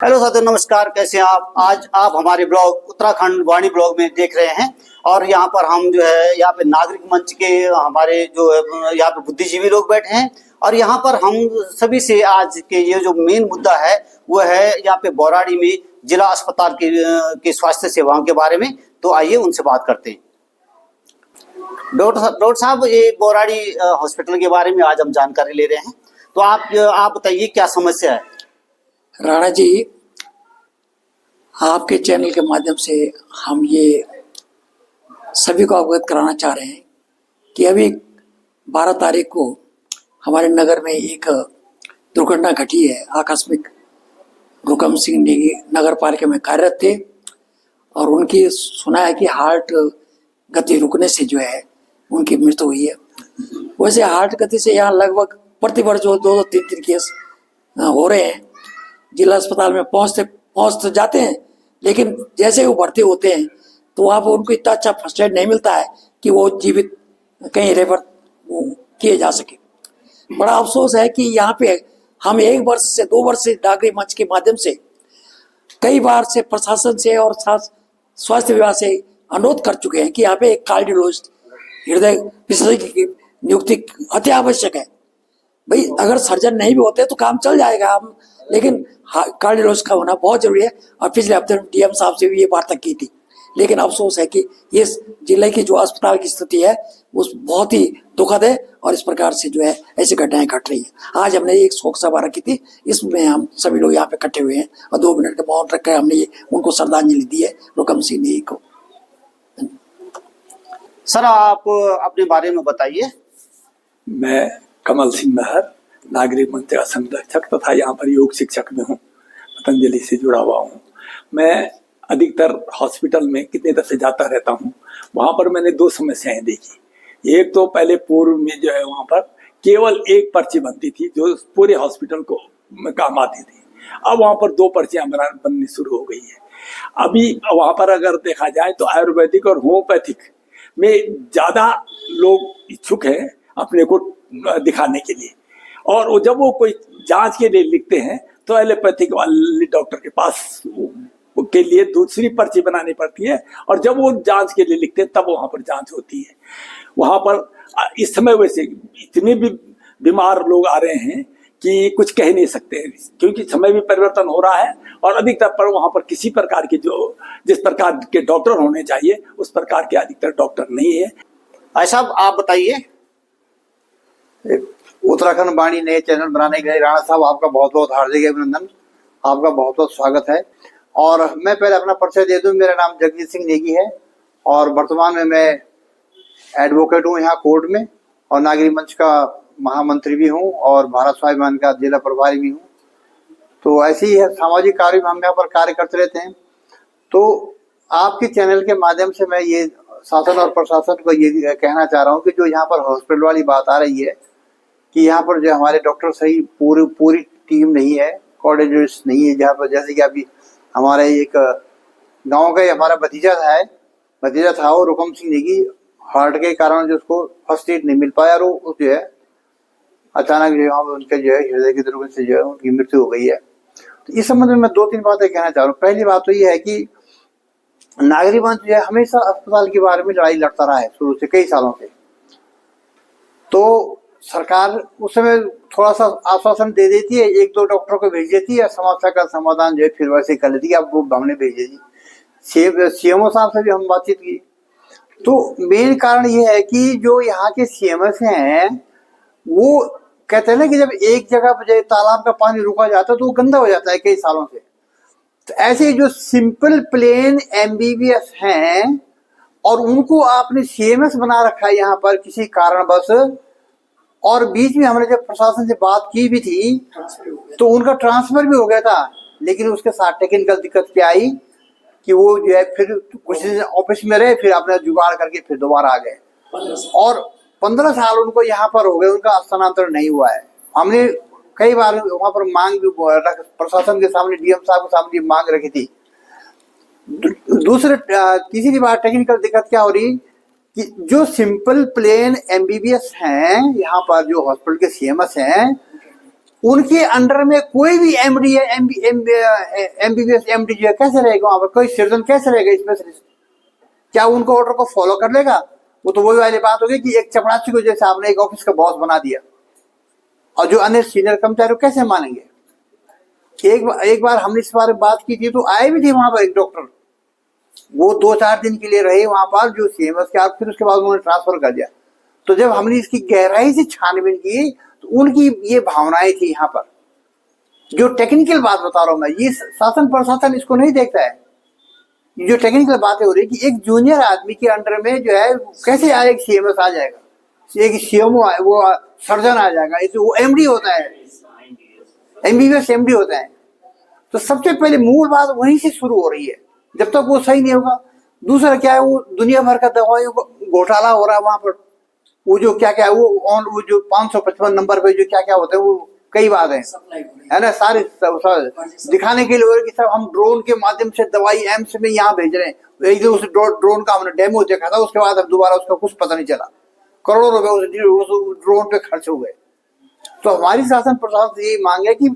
Hello साथियों, नमस्कार। कैसे हैं आप? आज आप हमारे ब्लॉग उत्तराखंड वाणी ब्लॉग में देख रहे हैं। और यहाँ पर हम जो है यहाँ पे नागरिक मंच के हमारे जो है यहाँ पे बुद्धिजीवी लोग बैठे हैं। और यहाँ पर हम सभी से आज के ये जो मेन मुद्दा है वो है यहाँ पे बौराड़ी में जिला अस्पताल की स्वास्थ्य सेवाओं के बारे में। तो आइए उनसे बात करते हैं। डॉक्टर साहब, ये बौराड़ी हॉस्पिटल के बारे में आज हम जानकारी ले रहे हैं। तो आप बताइए क्या समस्या है। राणा जी, आपके चैनल के माध्यम से हम ये सभी को अवगत कराना चाह रहे हैं कि अभी 12 तारीख को हमारे नगर में एक दुर्घटना घटी है। आकस्मिक रुकम सिंह नेगी नगर पालिका में कार्यरत थे और उनकी सुना है कि हार्ट गति रुकने से जो है उनकी मृत्यु हुई है। वैसे हार्ट गति से यहाँ लगभग प्रतिवर्ष जो 2-3 केस हो रहे हैं। जिला अस्पताल में पहुंच तो जाते हैं, लेकिन जैसे वो भर्ती होते हैं तो वहाँ पर उनको इतना अच्छा फर्स्ट एड नहीं मिलता है कि वो जीवित कहीं रेफर किए जा सके। बड़ा अफसोस है कि यहाँ पे हम 1 वर्ष से 2 वर्ष से नागरिक मंच के माध्यम से कई बार से प्रशासन से और स्वास्थ्य विभाग से अनुरोध कर चुके हैं कि यहाँ पे एक कार्डियोलॉजिस्ट, हृदय विशेषज्ञ की नियुक्ति अति आवश्यक है। भाई, अगर सर्जन नहीं भी होते तो काम चल जाएगा हम, लेकिन कार्डियोलॉजिस्ट का होना बहुत जरूरी है। और पिछले हफ्ते डीएम साहब से भी ये वार्ता की थी, लेकिन अफसोस है कि इस जिले की जो अस्पताल की स्थिति है वो बहुत ही दुखद है और इस प्रकार से जो है ऐसी घटनाएं घट रही है। आज हमने एक शोक सभा रखी थी, इसमें हम सभी लोग यहाँ पे इकट्ठे हुए हैं और 2 मिनट का मौन रखकर हमने उनको श्रद्धांजलि दी है, रुकम सिंह नेगी को। सर, आप अपने बारे में बताइए। मैं कमल सिंह महर, नागरिक मंच का संरक्षक तथा यहाँ पर योग शिक्षक में हूँ, पतंजलि से जुड़ा हुआ हूँ। मैं अधिकतर हॉस्पिटल में कितने तरह से जाता रहता हूँ। वहाँ पर मैंने 2 समस्याएं देखी। एक तो पहले पूर्व में जो है वहाँ पर केवल एक पर्ची बनती थी जो पूरे हॉस्पिटल को काम आती थी। अब वहाँ पर 2 पर्चियां बननी शुरू हो गई है। अभी वहाँ पर अगर देखा जाए तो आयुर्वेदिक और होम्योपैथिक में ज़्यादा लोग इच्छुक हैं अपने को दिखाने के लिए। और जब वो कोई जांच के लिए लिखते हैं तो एलोपैथिक वाले डॉक्टर के पास के लिए दूसरी पर्ची बनानी पड़ती है, और जब वो जांच के लिए लिखते हैं तब वहां पर जांच होती है। वहां पर इस समय वैसे इतने भी बीमार लोग आ रहे हैं कि कुछ कह नहीं सकते, क्योंकि समय भी परिवर्तन हो रहा है और अधिकतर पर वहां पर किसी प्रकार के जिस प्रकार के डॉक्टर होने चाहिए उस प्रकार के अधिकतर डॉक्टर नहीं है। ऐसा आप बताइए। उत्तराखंड वाणी नए चैनल बनाने के लिए राणा साहब आपका बहुत बहुत हार्दिक अभिनंदन, आपका बहुत बहुत स्वागत है। और मैं पहले अपना परिचय दे दूं। मेरा नाम जगजीत सिंह नेगी है और वर्तमान में मैं एडवोकेट हूं यहाँ कोर्ट में, और नागरिक मंच का महामंत्री भी हूं और भारत स्वाभिमान का जिला प्रभारी भी हूं। तो ऐसे ही है, सामाजिक कार्य में हम यहाँ पर कार्य करते रहते हैं। तो आपके चैनल के माध्यम से मैं ये शासन और प्रशासन को ये कहना चाह रहा हूँ कि जो यहाँ पर हॉस्पिटल वाली बात आ रही है कि यहाँ पर जो हमारे डॉक्टर सही पूरी टीम नहीं है, कोऑर्डिनेटर्स नहीं है। जहाँ पर जैसे कि अभी हमारे एक गांव का हमारा भतीजा था वो रुकम सिंह नेगी, हार्ट के कारण जो उसको फर्स्ट एड नहीं मिल पाया और वो जो है अचानक जो है उनके जो है हृदय की दुर्गंध से जो है उनकी मृत्यु हो गई है। तो इस संबंध में मैं 2-3 बातें कहना चाह रहा हूँ। पहली बात तो ये है कि नागरिक मंच जो है हमेशा अस्पताल के बारे में लड़ाई लड़ता रहा है शुरू से, कई सालों से। तो सरकार उस समय थोड़ा सा आश्वासन दे देती है, 1-2 डॉक्टर को भेज देती है, समस्या का समाधान जो है फिर वैसे कर लेती है। अब वो हमने भेजे जी सीएमओ साहब से भी हम बातचीत की। तो मेन कारण ये है कि जो यहाँ के सीएमएस हैं वो कहते हैं ना कि जब एक जगह पर तालाब का पानी रुका जाता है तो वो गंदा हो जाता है कई सालों से। तो ऐसे जो सिंपल प्लेन एमबीबीएस हैं और उनको आपने सीएमएस बना रखा है यहाँ पर किसी कारणवश। और बीच में हमने जब प्रशासन से बात की भी थी तो उनका ट्रांसफर भी हो गया था, लेकिन उसके साथ टेक्निकल दिक्कत क्या आई कि वो जो है फिर कुछ दिन ऑफिस में रहे, फिर अपना जुगाड़ करके फिर दोबारा आ गए। और 15 साल उनको यहाँ पर हो गए, उनका स्थानांतरण नहीं हुआ है। हमने कई बार वहां पर मांग भी प्रशासन के सामने, डीएम साहब के सामने मांग रखी थी। तीसरी बार टेक्निकल दिक्कत क्या हो रही कि जो सिंपल प्लेन एमबीबीएस हैं यहाँ पर जो हॉस्पिटल के सीएमएस हैं उनके अंडर में कोई भी एमडी है, एमबीबीएस एमडी जो है कैसे रहेगा वहां पर? कोई सर्जन कैसे रहेगा स्पेशलिस्ट? क्या उनको ऑर्डर को फॉलो कर लेगा? वो तो वही वाली बात होगी कि एक चपरासी को जैसे आपने एक ऑफिस का बॉस बना दिया और जो अन्य सीनियर कर्मचारी कैसे मानेंगे? एक बार हमने इस बारे में बात की थी, तो आए भी थे वहां पर एक डॉक्टर, वो 2-4 दिन के लिए रहे वहां पर जो सीएमएस के, आप फिर उसके बाद उन्होंने ट्रांसफर कर दिया। तो जब हमने इसकी गहराई से छानबीन की तो उनकी ये भावनाएं थी यहाँ पर। जो टेक्निकल बात बता रहा हूं मैं, ये शासन प्रशासन इसको नहीं देखता है। जो टेक्निकल बातें हो रही है कि एक जूनियर आदमी के अंडर में जो है कैसे एक सीएमएस आ जाएगा, एक सीएमओ वो सर्जन आ जाएगा, इसे वो एमडी होता है, एमबीबीएस एमडी होता है। तो सबसे पहले मूल बात वहीं से शुरू हो रही है। जब तक वो सही नहीं होगा, दूसरा क्या है, वो दुनिया भर का दवाइयों का घोटाला हो रहा है वहां पर। वो जो क्या क्या है वो जो 555 नंबर पे जो क्या क्या होता है वो कई बात है ना, सारे दिखाने के लिए कि सब हम ड्रोन के माध्यम से दवाई एम्स में यहाँ भेज रहे हैं। एक दिन उस ड्रोन का हमने डेमो देखा था, उसके बाद अब दोबारा उसका कुछ पता नहीं चला। करोड़ों रुपए उस ड्रोन पे खर्च हो गए। तो हमारी शासन प्रशासन से यही मांग है कि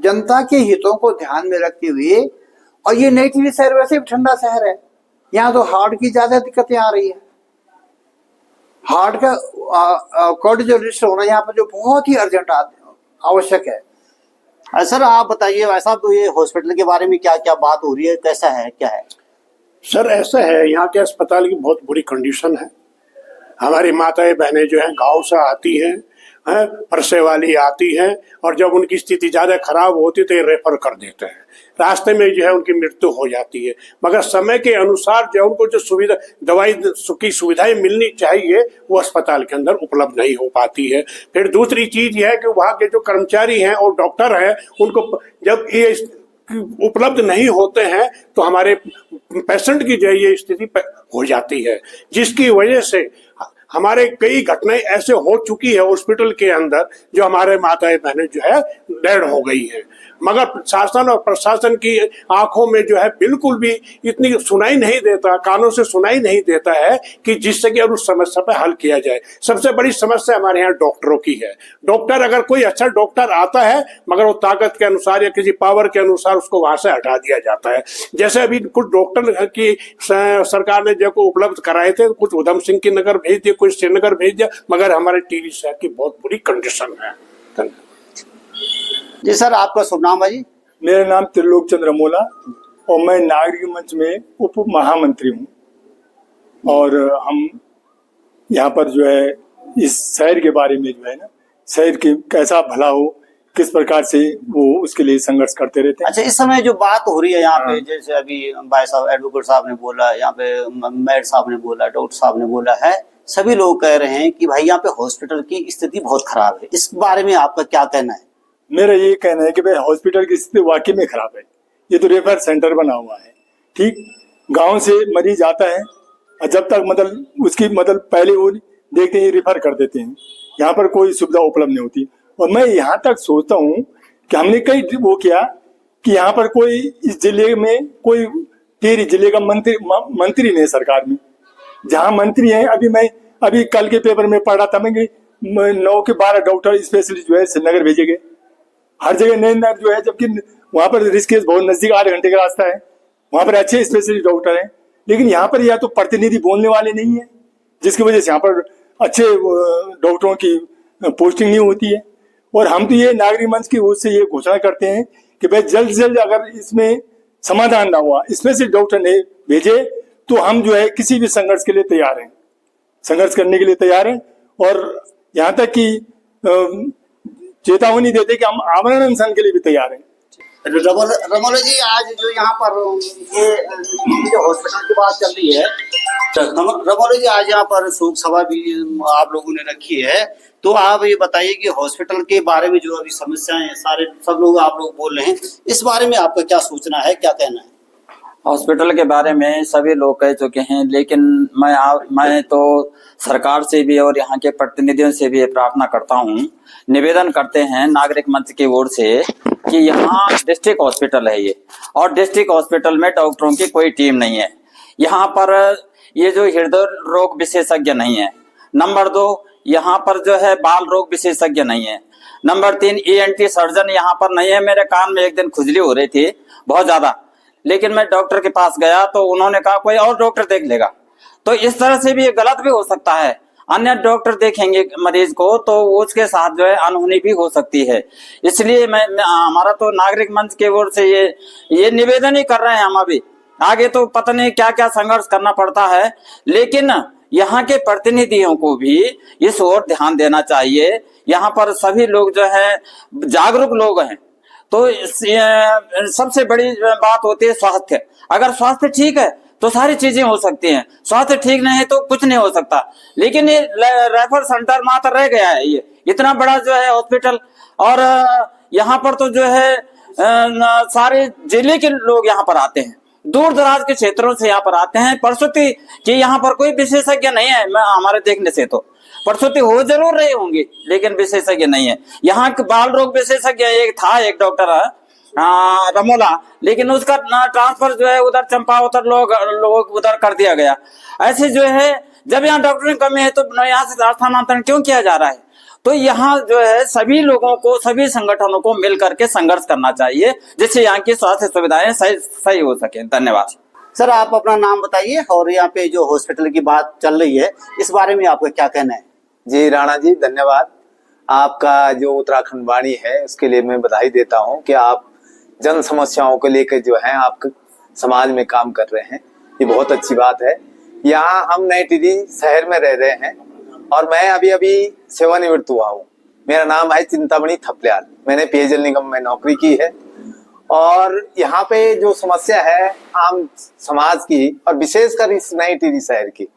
जनता के हितों को ध्यान में रखते हुए, और ये नई दिल्ली शहर वैसे भी ठंडा शहर है, यहाँ तो हार्ट की ज्यादा दिक्कतें आ रही है। हार्ट का कोर्टिसोल रजिस्टर होना यहाँ पर जो बहुत ही अर्जेंट आवश्यक है। सर आप बताइए, वैसा तो ये हॉस्पिटल के बारे में क्या क्या बात हो रही है, कैसा है, क्या है? सर ऐसा है, यहाँ के अस्पताल की बहुत बुरी कंडीशन है। हमारी माताएं बहनें जो हैं गांव से आती हैं, परसे वाली आती हैं, और जब उनकी स्थिति ज़्यादा खराब होती है तो ये रेफर कर देते हैं। रास्ते में जो है उनकी मृत्यु हो जाती है, मगर समय के अनुसार जो उनको जो सुविधा दवाई की सुविधाएं मिलनी चाहिए वो अस्पताल के अंदर उपलब्ध नहीं हो पाती है। फिर दूसरी चीज़ यह है कि वहाँ के जो कर्मचारी हैं और डॉक्टर हैं, उनको जब ये उपलब्ध नहीं होते हैं तो हमारे पेशेंट की जो ये स्थिति हो जाती है, जिसकी वजह से हमारे कई घटनाएं ऐसे हो चुकी है हॉस्पिटल के अंदर जो हमारे माताएं बहनें जो है डेड हो गई है। मगर शासन और प्रशासन की आंखों में जो है बिल्कुल भी इतनी सुनाई नहीं देता, कानों से सुनाई नहीं देता है कि जिससे कि उस समस्या पर हल किया जाए। सबसे बड़ी समस्या हमारे यहाँ डॉक्टरों की है। डॉक्टर, अगर कोई अच्छा डॉक्टर आता है मगर वो ताकत के अनुसार या किसी पावर के अनुसार उसको वहां से हटा दिया जाता है। जैसे अभी कुछ डॉक्टर की सरकार ने जो उपलब्ध कराए थे, कुछ उधम सिंह की नगर भेज दिए, कुछ श्रीनगर भेज दिया, मगर हमारे टीवी शहर की बहुत बुरी कंडीशन है। जी सर, आपका शुभ नाम है जी? मेरा नाम त्रिलोक चंद्र मोला और मैं नागरिक मंच में उप महामंत्री हूँ। और हम यहाँ पर जो है इस शहर के बारे में जो है ना, शहर के कैसा भला हो, किस प्रकार से वो उसके लिए संघर्ष करते रहते हैं। अच्छा, इस समय जो बात हो रही है यहाँ पे, जैसे अभी भाई साहब एडवोकेट साहब ने बोला, यहाँ पे मेयर साहब ने बोला, डॉक्टर साहब ने बोला है, सभी लोग कह रहे हैं कि भाई यहाँ पे हॉस्पिटल की स्थिति बहुत खराब है। इस बारे में आपका क्या कहना है? मेरा ये कहना है कि भाई हॉस्पिटल की स्थिति वाकई में खराब है। ये तो रेफर सेंटर बना हुआ है, ठीक, गांव से मरीज आता है और जब तक मतलब उसकी मतलब पहले वो देखते हैं, रेफर कर देते हैं, यहाँ पर कोई सुविधा उपलब्ध नहीं होती। और मैं यहाँ तक सोचता हूँ कि हमने कई वो किया कि यहाँ पर कोई इस जिले में कोई टिहरी जिले का मंत्री नहीं सरकार में, जहाँ मंत्री हैं। अभी कल के पेपर में पढ़ रहा था मैं कि 9 के 12 डॉक्टर स्पेशलिस्ट जो है श्रीनगर भेजे गए। हर जगह नए जो है, जबकि वहाँ पर ऋषिकेश बहुत नजदीक 8 घंटे का रास्ता है, वहाँ पर अच्छे स्पेशलिस्ट डॉक्टर हैं। लेकिन यहाँ पर या तो प्रतिनिधि बोलने वाले नहीं है, जिसकी वजह से यहाँ पर अच्छे डॉक्टरों की पोस्टिंग नहीं होती है। और हम तो ये नागरिक मंच की ओर से ये घोषणा करते हैं कि भाई जल्द से जल्द अगर इसमें समाधान ना हुआ, स्पेशलिस्ट डॉक्टर ने भेजे, तो हम जो है किसी भी संघर्ष के लिए तैयार हैं, संघर्ष करने के लिए तैयार हैं। और यहाँ तक कि चेतावनी देते कि हम आमरण अनशन के लिए भी तैयार हैं। रमोला जी, आज जो यहाँ पर ये जो हॉस्पिटल की बात चल रही है, रमोला जी आज यहाँ पर शोक सभा भी आप लोगों ने रखी है, तो आप ये बताइए कि हॉस्पिटल के बारे में जो अभी समस्याएं हैं, सब लोग आप लोग बोल रहे हैं, इस बारे में आपका क्या सूचना है, क्या कहना है? हॉस्पिटल के बारे में सभी लोग कह चुके हैं, लेकिन मैं तो सरकार से भी और यहाँ के प्रतिनिधियों से भी प्रार्थना करता हूँ, निवेदन करते हैं नागरिक मंच की ओर से कि यहाँ डिस्ट्रिक्ट हॉस्पिटल है ये, और डिस्ट्रिक्ट हॉस्पिटल में डॉक्टरों की कोई टीम नहीं है। यहाँ पर ये जो हृदय रोग विशेषज्ञ नहीं है। नंबर 2, यहाँ पर जो है बाल रोग विशेषज्ञ नहीं है। नंबर 3 ENT सर्जन यहाँ पर नहीं है। मेरे कान में एक दिन खुजली हो रही थी बहुत ज्यादा, लेकिन मैं डॉक्टर के पास गया तो उन्होंने कहा कोई और डॉक्टर देख लेगा। तो इस तरह से भी ये गलत भी हो सकता है, अन्य डॉक्टर देखेंगे मरीज को तो उसके साथ जो है अनहोनी भी हो सकती है। इसलिए मैं हमारा तो नागरिक मंच की ओर से ये निवेदन ही कर रहे हैं हम। अभी आगे तो पता नहीं क्या क्या संघर्ष करना पड़ता है, लेकिन यहाँ के प्रतिनिधियों को भी इस ओर ध्यान देना चाहिए। यहाँ पर सभी लोग जो है जागरूक लोग हैं, तो सबसे बड़ी बात होती है स्वास्थ्य। अगर स्वास्थ्य ठीक है तो सारी चीजें हो सकती हैं, स्वास्थ्य ठीक नहीं है तो कुछ नहीं हो सकता। लेकिन ये रेफर सेंटर मात्र रह गया है, ये इतना बड़ा जो है हॉस्पिटल, और यहाँ पर तो जो है सारे जिले के लोग यहाँ पर आते हैं, दूर दराज के क्षेत्रों से यहाँ पर आते हैं। प्रसूति कि यहाँ पर कोई विशेषज्ञ नहीं है, मैं हमारे देखने से तो प्रसूति हो जरूर रहे होंगे लेकिन विशेषज्ञ नहीं है। यहाँ बाल रोग विशेषज्ञ एक डॉक्टर है रमोला, लेकिन उसका ट्रांसफर जो है उधर चंपावत लोग उधर कर दिया गया। ऐसे जो है जब यहाँ डॉक्टर की कमी है तो यहाँ से स्थानांतरण क्यों किया जा रहा है? तो यहाँ जो है सभी लोगों को, सभी संगठनों को मिल करके संघर्ष करना चाहिए जिससे यहाँ की स्वास्थ्य सुविधाएं सही हो सके। धन्यवाद। सर आप अपना नाम बताइए और यहाँ पे जो हॉस्पिटल की बात चल रही है इस बारे में आपका क्या कहना है? जी राणा जी धन्यवाद। आपका जो उत्तराखंड वाणी है उसके लिए मैं बधाई देता हूँ कि आप जन समस्याओं को लेकर जो है आप समाज में काम कर रहे हैं, ये बहुत अच्छी बात है। यहाँ हम नई टिहरी शहर में रह रहे हैं और मैं अभी सेवानिवृत्त हुआ हूँ। मेरा नाम है चिंतामणि थपलियाल, मैंने पेयजल निगम में नौकरी की है। और यहाँ पे जो समस्या है आम समाज की और विशेषकर इस नई टिहरी शहर की,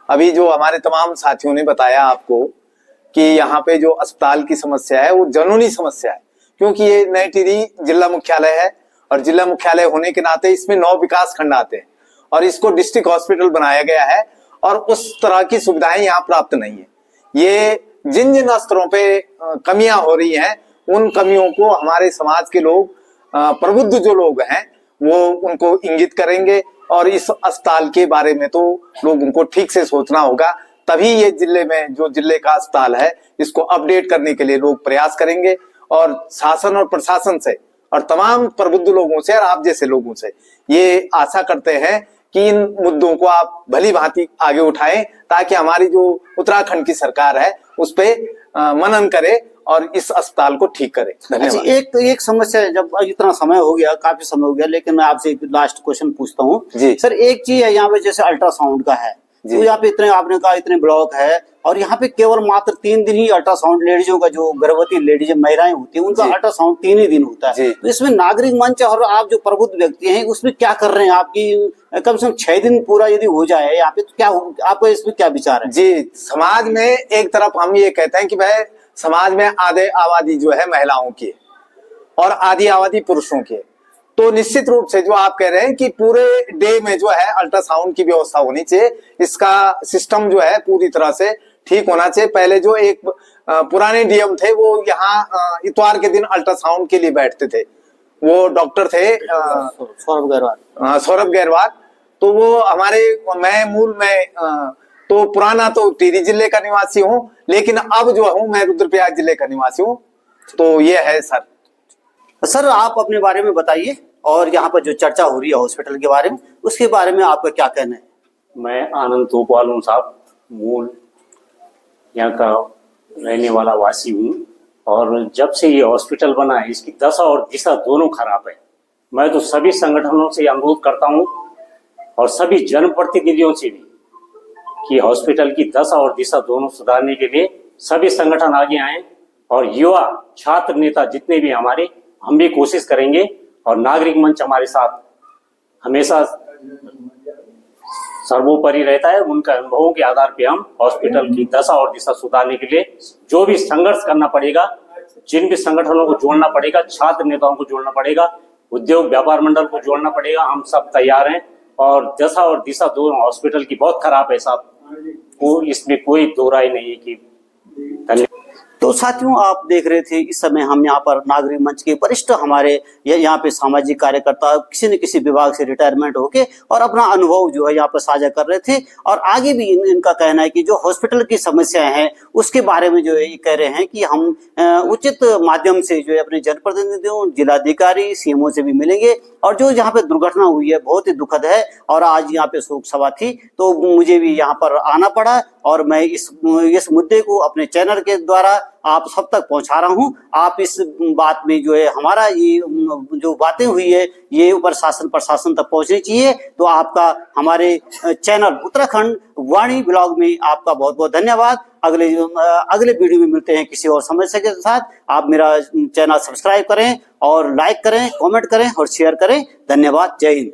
अभी जो हमारे तमाम साथियों ने बताया आपको कि यहाँ पे जो अस्पताल की समस्या है वो जनूनी समस्या है, क्योंकि ये नई टिहरी जिला मुख्यालय है और जिला मुख्यालय होने के नाते इसमें 9 विकास खंड आते हैं और इसको डिस्ट्रिक्ट हॉस्पिटल बनाया गया है और उस तरह की सुविधाएं यहाँ प्राप्त नहीं है। ये जिन जिन स्तरों पे कमियां हो रही हैं उन कमियों को हमारे समाज के लोग, प्रबुद्ध जो लोग हैं वो उनको इंगित करेंगे और इस अस्पताल के बारे में तो लोगों को ठीक से सोचना होगा, तभी ये जिले में जो जिले का अस्पताल है इसको अपडेट करने के लिए लोग प्रयास करेंगे। और शासन और प्रशासन से और तमाम प्रबुद्ध लोगों से और आप जैसे लोगों से ये आशा करते हैं कि इन मुद्दों को आप भली भांति आगे उठाएं ताकि हमारी जो उत्तराखंड की सरकार है उस पे मनन करे और इस अस्पताल को ठीक करे। धन्यवाद। एक समस्या है, जब इतना समय हो गया, काफी समय हो गया, लेकिन मैं आपसे एक लास्ट क्वेश्चन पूछता हूँ सर। एक चीज है यहाँ पे जैसे अल्ट्रासाउंड का है, तो यहाँ पे इतने आपने कहा इतने ब्लॉक है और यहाँ पे केवल मात्र 3 दिन ही अल्ट्रासाउंड लेडीजों का, जो गर्भवती लेडीज महिलाएं होती है उनका अल्ट्रासाउंड 3 ही दिन होता है। तो इसमें नागरिक मंच और आप जो प्रबुद्ध व्यक्ति हैं उसमें क्या कर रहे हैं? आपकी कम से कम 6 दिन पूरा यदि हो जाए यहाँ पे तो क्या आपका इसमें क्या विचार है? जी, समाज में एक तरफ हम ये कहते हैं कि भाई समाज में आधे आबादी जो है महिलाओं की और आधी आबादी पुरुषों की, तो निश्चित रूप से जो आप कह रहे हैं कि पूरे डे में जो है अल्ट्रासाउंड की व्यवस्था होनी चाहिए। इसका सिस्टम जो है पूरी तरह से ठीक होना चाहिए। पहले जो एक पुराने डीएम थे वो यहाँ इतवार के दिन अल्ट्रासाउंड के लिए बैठते थे, वो डॉक्टर थे सौरभ गहरवाल। तो वो हमारे मैं तो पुराना तो टिहरी जिले का निवासी हूँ, लेकिन अब जो हूँ मैं रुद्रप्रयाग जिले का निवासी हूँ। तो ये है सर। आप अपने बारे में बताइए और यहाँ पर जो चर्चा हो रही है हॉस्पिटल के बारे में उसके बारे में आपका क्या कहना है? मैं आनंद तोपवाल हूँ साहब, मूल यहाँ का रहने वाला वासी हूँ। और जब से ये हॉस्पिटल बना है इसकी दशा और दिशा दोनों खराब है। मैं तो सभी संगठनों से अनुरोध करता हूँ और सभी जनप्रतिनिधियों से भी कि हॉस्पिटल की दशा और दिशा दोनों सुधारने के लिए सभी संगठन आगे आए और युवा छात्र नेता जितने भी हमारे, हम भी कोशिश करेंगे और नागरिक मंच हमारे साथ हमेशा सर्वोपरि रहता है। उनका अनुभवों के आधार पे हम हॉस्पिटल की दशा और दिशा सुधारने के लिए जो भी संघर्ष करना पड़ेगा, जिन भी संगठनों को जोड़ना पड़ेगा, छात्र नेताओं को जोड़ना पड़ेगा, उद्योग व्यापार मंडल को जोड़ना पड़ेगा, हम सब तैयार हैं। और दशा और दिशा दोनों हॉस्पिटल की बहुत खराब है साहब, इसमें कोई दो राय नहीं है कि। धन्यवाद। तो साथियों, आप देख रहे थे इस समय हम यहाँ पर नागरिक मंच के वरिष्ठ हमारे यहाँ पे सामाजिक कार्यकर्ता किसी न किसी विभाग से रिटायरमेंट होके और अपना अनुभव जो है यहाँ पर साझा कर रहे थे। और आगे भी इनका कहना है कि जो हॉस्पिटल की समस्याएं हैं उसके बारे में जो है ये कह रहे हैं कि हम उचित माध्यम से जो है अपने जनप्रतिनिधियों, जिलाधिकारी, सीएमओ से भी मिलेंगे। और जो यहाँ पे दुर्घटना हुई है बहुत ही दुखद है और आज यहाँ पे शोक सभा थी, तो मुझे भी यहाँ पर आना पड़ा और मैं इस मुद्दे को अपने चैनल के द्वारा आप सब तक पहुंचा रहा हूं। आप इस बात में जो है हमारा ये जो बातें हुई है ये प्रशासन तक पहुंचनी चाहिए। तो आपका हमारे चैनल उत्तराखंड वाणी ब्लॉग में आपका बहुत बहुत धन्यवाद। अगले वीडियो में मिलते हैं किसी और समस्या के साथ। आप मेरा चैनल सब्सक्राइब करें और लाइक करें, कमेंट करें और शेयर करें। धन्यवाद। जय हिंद।